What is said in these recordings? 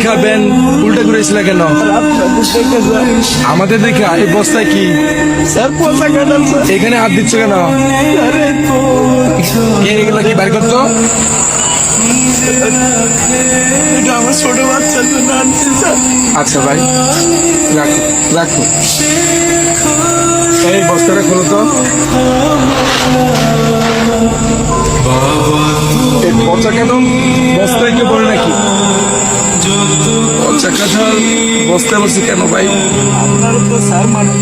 দেখা ব্যান উল্টা ঘুরেছিল কেন? আমাদের দেখা এই বস্তায় কি স্যার পচা কাঁঠাল স্যার। এখানে হাত দিচ্ছ কেন? এগুলো কি বাইর করতো? এটা আমার ছোট বাচ্চার জন্য আনছি স্যার। আচ্ছা ভাই, রাখো রাখো। এই বস্তাটা খোলো তো। এই পচা কাঁঠাল বস্তায় কেউ বলে নাকি? পচা কাঁঠাল বস্তায় বসে কেন ভাই? আপনার তো স্যার মানে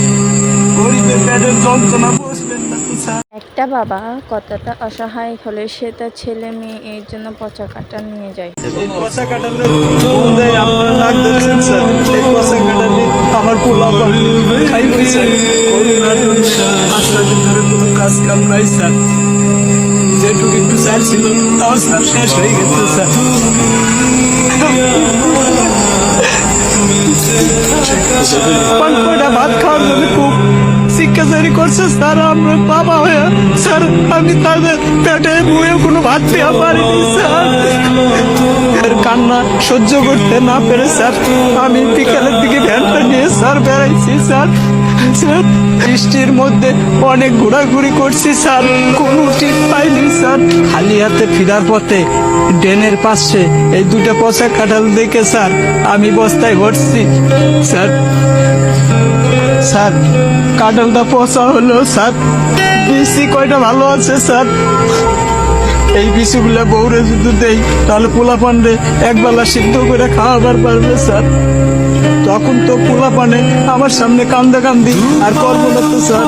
গরিবের পেটের যন্ত্রণা বসবেন না তো স্যার। একটা বাবা কতটা অসহায় হলে সে তার ছেলে মেয়ে এর জন্য পচা কাঁঠাল নিয়ে যায়। এই পচা কাঁঠালের গন্ধে আপনারা নাক ধরছেন স্যার। এই পচা কাঁঠালে আমার পোলা খাই স্যার। করোনার জন্য 5 দিন ধরে কোনো কাজ কাম নাই স্যার। যেটুকু একটু স্যার ছিল তাও স্যার শেষ হয়ে গেছে স্যার। কয়টা ভাত খাওয়ার জন্য খুব শিক্ষাচারি করছে স্যার। আমরা বাবা হয়ে স্যার আমি তাদের পেটে বয়ে কোনো ভাত দেওয়া পারিনি স্যার। এর কান্না সহ্য করতে না পেরে স্যার আমি বিকেলের দিকে ভ্যানটা নিয়ে স্যার বেড়াইছি স্যার। স্যার বৃষ্টির মধ্যে অনেক ঘোরাঘুরি করছি স্যার, কোনো টিপ পাইনি স্যার। খালি হাতে ফেরার পথে ড্রেনের পাশে এই দুটো পচা কাঁঠাল দেখে স্যার আমি বস্তায় ভরছি স্যার। স্যার কাঁঠালটা পচা হলো স্যার, বিসি কয়টা ভালো আছে স্যার। এই বিসিগুলা বউরে যদি দেই তাহলে পোলা পান্ডে একবেলা সিদ্ধ করে খাওয়াবার পারবে স্যার। তখন তো পোলা পানে আমার সামনে কান্দি আর করবো না তো স্যার।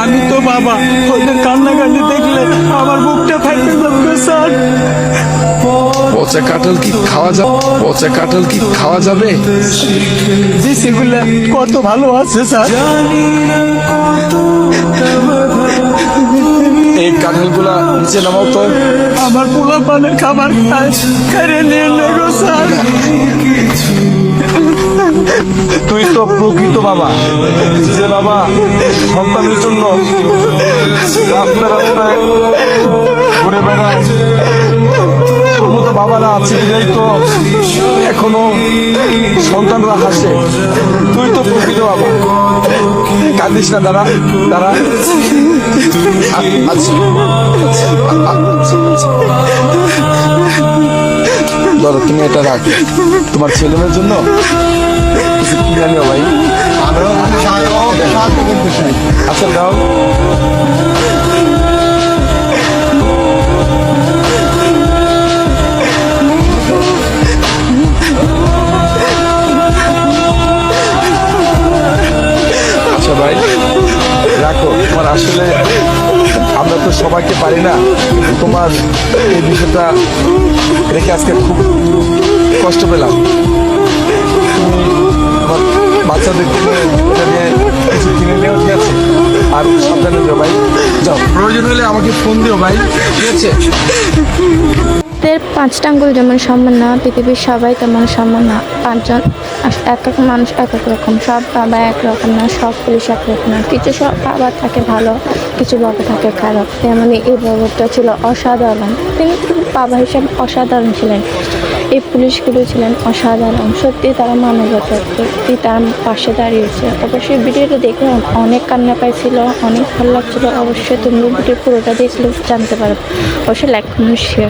আমি তো বাবা, ওদের কান্দি দেখলে আমার বুকটা ফাইটে যাবে স্যার। পচা কাঁঠাল কি খাওয়া যাবে? পচা কাঁঠাল কি খাওয়া যাবে? বিসিগুলা কত ভালো আছে স্যার। এই কাঁঠালগুলা নিচে নামাও তো। আমার পোলা পানের খাবার খায় কেড়ে নিয়ে নেগো স্যার। তুই তো প্রকৃত বাবা, যে বাবা সন্তানের জন্য রাস্তায় রাস্তায় ঘুরে বেড়ায়। তোর মতো বাবারা আছে বিধাই তো এখনো সন্তানরা হাসে। তুই তো প্রকৃত বাবা। কাঁদিস না, দাঁড়া দাঁড়া। আচ্ছা ধরো, তুমি এটা রাখ তোমার ছেলে মেয়ের জন্য কিছু কিনে আনিও ভাই। আচ্ছা দাও। আচ্ছা ভাই রাখো। তোমার আসলে আমরা তো সবাইকে পারি না, কিন্তু তোমার এই বিষয়টা রেখে আজকে খুব কষ্ট পেলাম। তুমি তোমার বাচ্চাদেরকে এটা নিয়ে কিছু কিনে নিও, ঠিক আছে? আর সাবধানে দিও ভাই। যাও, প্রয়োজন হলে আমাকে ফোন দিও ভাই, ঠিক আছে? এর 5টা আঙ্গুল যেমন সমান না, পৃথিবীর সবাই তেমন সমান না। 5জন এক এক মানুষ এক এক রকম, সব বাবা একরকম না, সব পুলিশ একরকম না। কিছু সব বাবা থাকে ভালো, কিছু বাবা থাকে খারাপ। তেমনি এই বাবাটা ছিল অসাধারণ, তিনি বাবা হিসেবে অসাধারণ ছিলেন। এই পুলিশগুলো ছিলেন অসাধারণ, সত্যি তারা মানবতা, সত্যি তার পাশে দাঁড়িয়েছে। অবশ্যই ভিডিওটা দেখে অনেক কান্না পাইছিল, অনেক ভালো লাগছিল। অবশ্যই তুমি ভিডিও পুরোটা দেখলে জানতে পারো। অবশ্যই লাইক, কমেন্ট, শেয়ার।